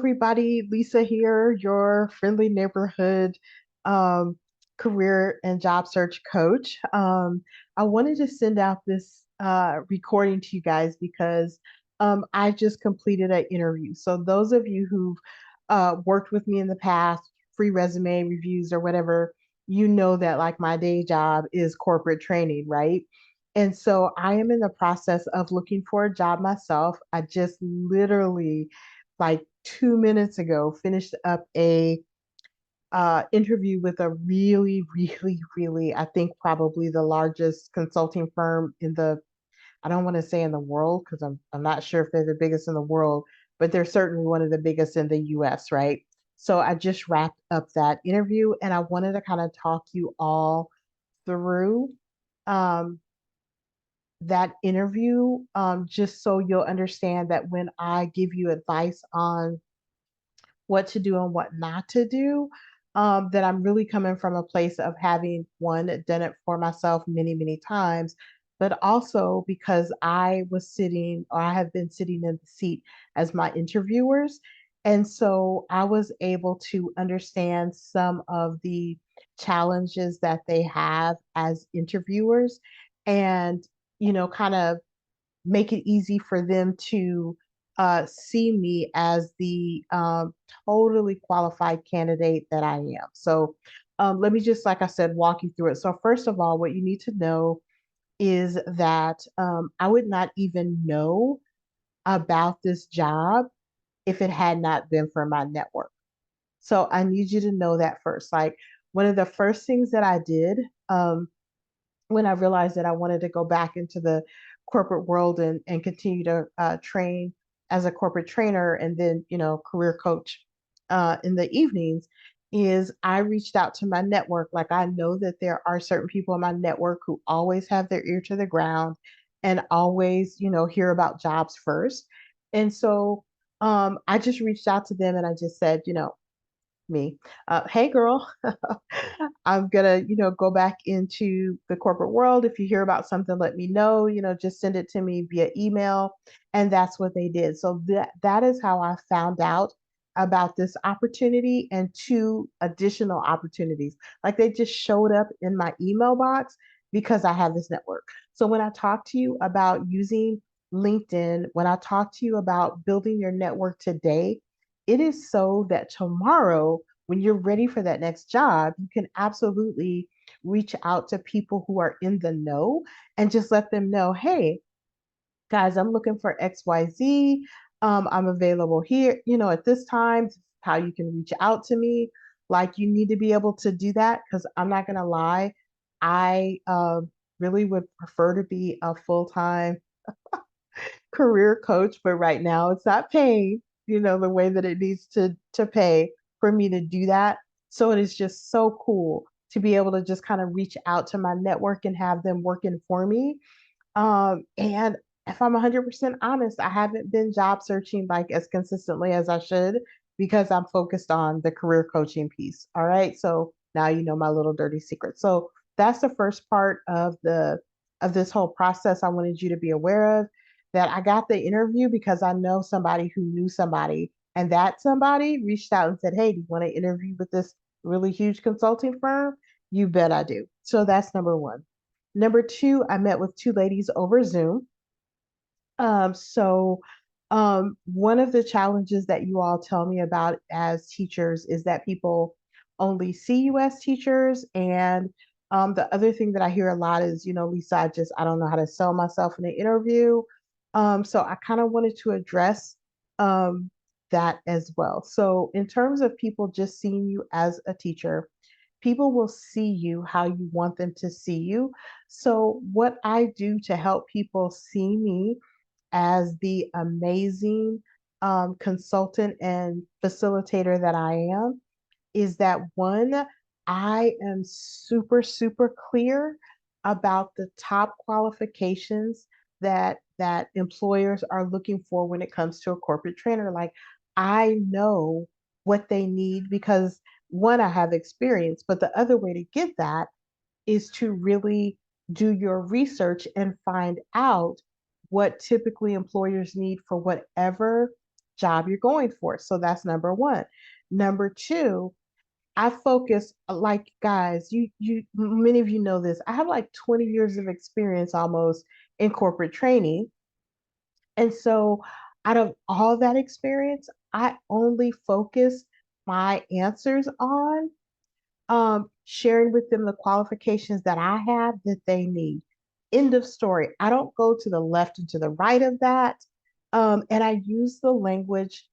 everybody. Lisa here, your friendly neighborhood um, career and job search coach. I wanted to send out this recording to you guys because I just completed an interview. So, those of you who've worked with me in the past, free resume reviews or whatever, you know that like my day job is corporate training, right? And so I am in the process of looking for a job myself. I just literally, like 2 minutes ago, finished up a interview with a really, really, really, I think probably the largest consulting firm in the, I don't want to say in the world because I'm not sure if they're the biggest in the world, but they're certainly one of the biggest in the US, right? So I just wrapped up that interview and I wanted to kind of talk you all through um, that interview, just so you'll understand that when I give you advice on what to do and what not to do, that I'm really coming from a place of having one, done it for myself many, many times, but also because I was sitting or I have been sitting in the seat as my interviewers. And so I was able to understand some of the challenges that they have as interviewers and, kind of make it easy for them to see me as the totally qualified candidate that I am. So let me just, like I said, walk you through it. So, first of all, what you need to know is that I would not even know about this job if it had not been for my network. So, I need you to know that first. Like, one of the first things that I did um, when I realized that I wanted to go back into the corporate world and continue to train as a corporate trainer and then, career coach in the evenings, is I reached out to my network. Like I know that there are certain people in my network who always have their ear to the ground and always, hear about jobs first. And so I just reached out to them and I just said, me. Hey, girl, I'm gonna, go back into the corporate world. If you hear about something, let me know. Just send it to me via email, and that's what they did. So that is how I found out about this opportunity and two additional opportunities. Like they just showed up in my email box because I have this network. So when I talk to you about using LinkedIn, when I talk to you about building your network today, it is so that tomorrow, when you're ready for that next job, you can absolutely reach out to people who are in the know and just let them know, hey, guys, I'm looking for XYZ. I'm available here, at this time. This is how you can reach out to me. Like you need to be able to do that because I'm not going to lie. I really would prefer to be a full-time career coach, but right now it's not paying, the way that it needs to pay for me to do that. So it is just so cool to be able to just kind of reach out to my network and have them working for me. And if I'm 100% honest, I haven't been job searching like as consistently as I should because I'm focused on the career coaching piece. All right. So now you know my little dirty secret. So that's the first part of this whole process I wanted you to be aware of, that I got the interview because I know somebody who knew somebody, and that somebody reached out and said, "Hey, do you want to interview with this really huge consulting firm?" You bet I do. So that's number one. Number two, I met with two ladies over Zoom. One of the challenges that you all tell me about as teachers is that people only see you as teachers. And the other thing that I hear a lot is, Lisa, I don't know how to sell myself in an interview. So I kind of wanted to address um, that as well. So, in terms of people just seeing you as a teacher, people will see you how you want them to see you. So, what I do to help people see me as the amazing consultant and facilitator that I am is that one, I am super, super clear about the top qualifications that employers are looking for when it comes to a corporate trainer. Like I know what they need because one, I have experience, but the other way to get that is to really do your research and find out what typically employers need for whatever job you're going for. So that's number one. Number two, I focus like guys, you many of you know this. I have like 20 years of experience almost in corporate training. And so out of all that experience, I only focus my answers on sharing with them the qualifications that I have that they need. End of story. I don't go to the left and to the right of that. And I use the language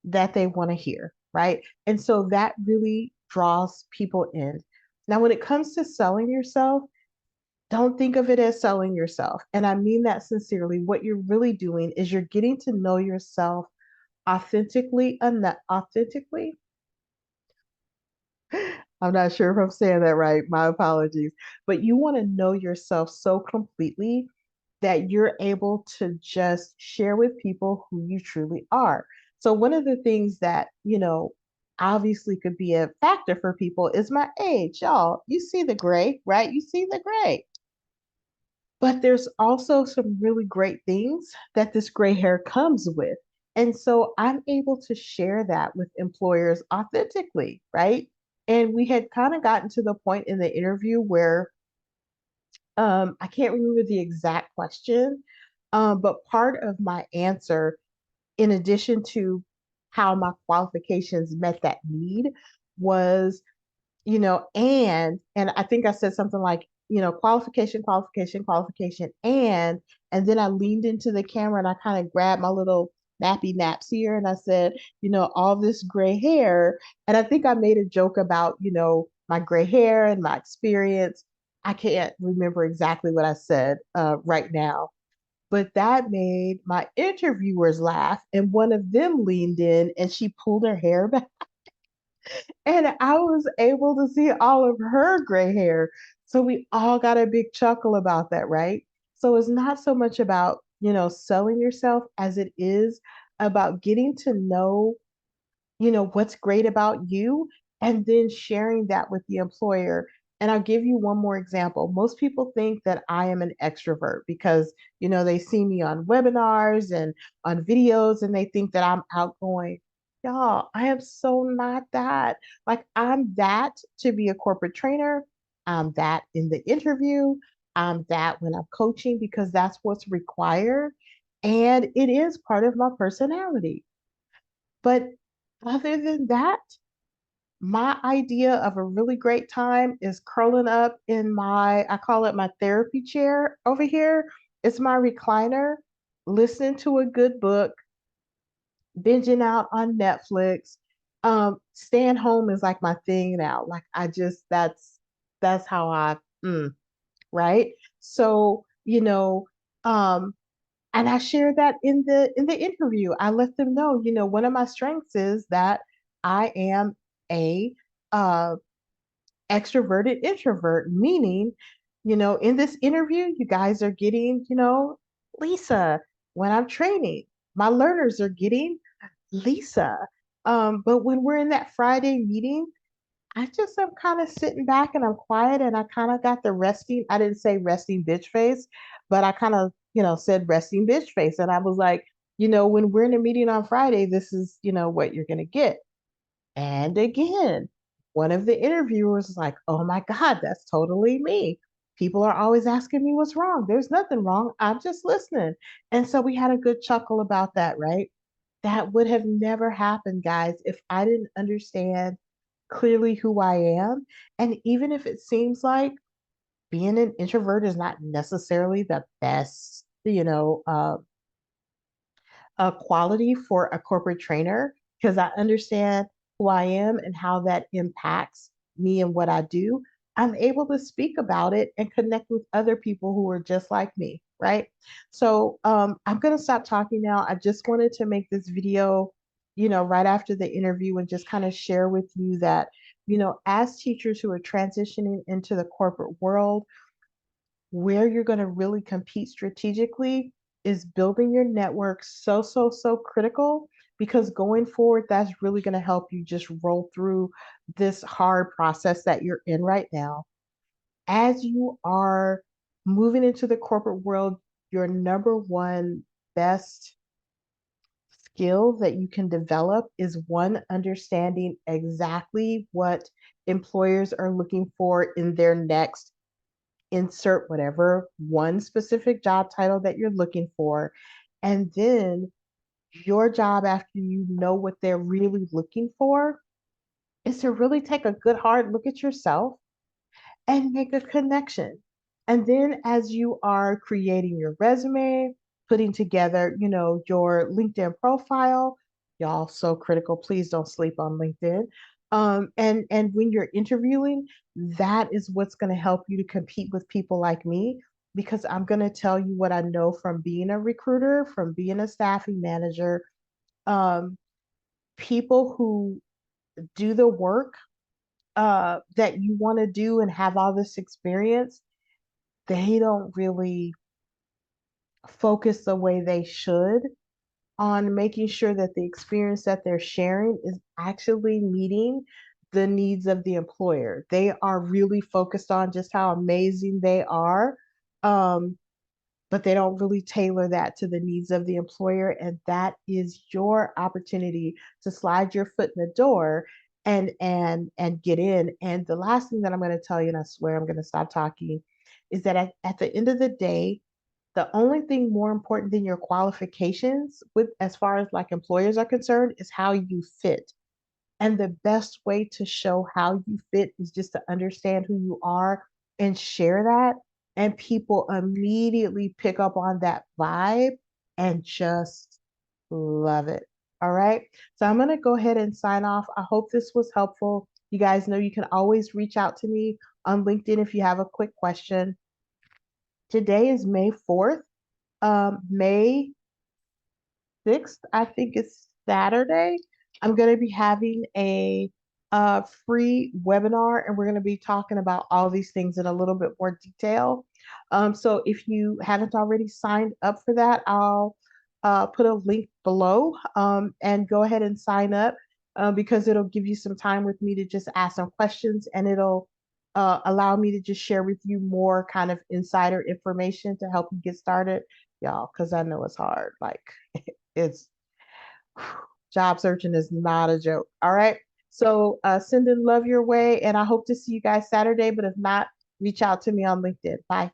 that they want to hear, right? And so that really draws people in. Now, when it comes to selling yourself, don't think of it as selling yourself. And I mean that sincerely. What you're really doing is you're getting to know yourself authentically, authentically. I'm not sure if I'm saying that right. My apologies. But you want to know yourself so completely that you're able to just share with people who you truly are. So, one of the things that, obviously could be a factor for people is my age. Y'all, you see the gray, right? You see the gray. But there's also some really great things that this gray hair comes with. And so I'm able to share that with employers authentically, right? And we had kind of gotten to the point in the interview where I can't remember the exact question, but part of my answer, in addition to how my qualifications met that need, was and I think I said something like, qualification, qualification, qualification, and then I leaned into the camera and I kind of grabbed my little nappy naps here and I said, all this gray hair. And I think I made a joke about, my gray hair and my experience. I can't remember exactly what I said right now, but that made my interviewers laugh. And one of them leaned in and she pulled her hair back and I was able to see all of her gray hair. So we all got a big chuckle about that, right? So it's not so much about, selling yourself as it is about getting to know, what's great about you and then sharing that with the employer. And I'll give you one more example. Most people think that I am an extrovert because, they see me on webinars and on videos and they think that I'm outgoing. Y'all, I am so not that. Like, I'm that to be a corporate trainer. I'm that in the interview. I'm that when I'm coaching because that's what's required. And it is part of my personality. But other than that, my idea of a really great time is curling up in I call it my therapy chair over here. It's my recliner, listening to a good book, binging out on Netflix. Staying home is like my thing now. Like that's how right? So, um, and I shared that in the interview. I let them know, one of my strengths is that I am a uh, extroverted introvert, meaning, in this interview, you guys are getting, Lisa, when I'm training, my learners are getting Lisa. But when we're in that Friday meeting, I just am kind of sitting back and I'm quiet and I kind of got the resting, I didn't say resting bitch face, but I kind of, said resting bitch face. And I was like, when we're in a meeting on Friday, this is, what you're going to get. And again, one of the interviewers was like, oh my God, that's totally me. People are always asking me what's wrong. There's nothing wrong. I'm just listening. And so we had a good chuckle about that, right? That would have never happened, guys, if I didn't understand clearly who I am. And even if it seems like being an introvert is not necessarily the best, a quality for a corporate trainer because I understand who I am and how that impacts me and what I do. I'm able to speak about it and connect with other people who are just like me, right? So I'm going to stop talking now. I just wanted to make this video, right after the interview and just kind of share with you that, as teachers who are transitioning into the corporate world, where you're going to really compete strategically is building your network so, so, so critical because going forward, that's really going to help you just roll through this hard process that you're in right now. As you are moving into the corporate world, your number one best skill that you can develop is one, understanding exactly what employers are looking for in their next insert whatever one specific job title that you're looking for. And then your job, after you know what they're really looking for, is to really take a good hard look at yourself and make a connection. And then as you are creating your resume, putting together, your LinkedIn profile, y'all so critical, please don't sleep on LinkedIn. And when you're interviewing, that is what's going to help you to compete with people like me because I'm going to tell you what I know from being a recruiter, from being a staffing manager. Um, People who do the work that you want to do and have all this experience, they don't really focus the way they should on making sure that the experience that they're sharing is actually meeting the needs of the employer. They are really focused on just how amazing they are, um, but they don't really tailor that to the needs of the employer. And that is your opportunity to slide your foot in the door and get in. And the last thing that I'm going to tell you, and I swear I'm going to stop talking, is that at the end of the day, the only thing more important than your qualifications with as far as like employers are concerned is how you fit. And the best way to show how you fit is just to understand who you are and share that. And people immediately pick up on that vibe and just love it. All right. So I'm going to go ahead and sign off. I hope this was helpful. You guys know you can always reach out to me on LinkedIn if you have a quick question. Today is May 4th. May 6th, I think it's Saturday, I'm going to be having a free webinar and we're going to be talking about all these things in a little bit more detail. So if you haven't already signed up for that, I'll put a link below and go ahead and sign up because it'll give you some time with me to just ask some questions and it'll allow me to just share with you more kind of insider information to help you get started, y'all, because I know it's hard. Like, it's job searching is not a joke. All right. So sending love your way, and I hope to see you guys Saturday. But if not, reach out to me on LinkedIn. Bye.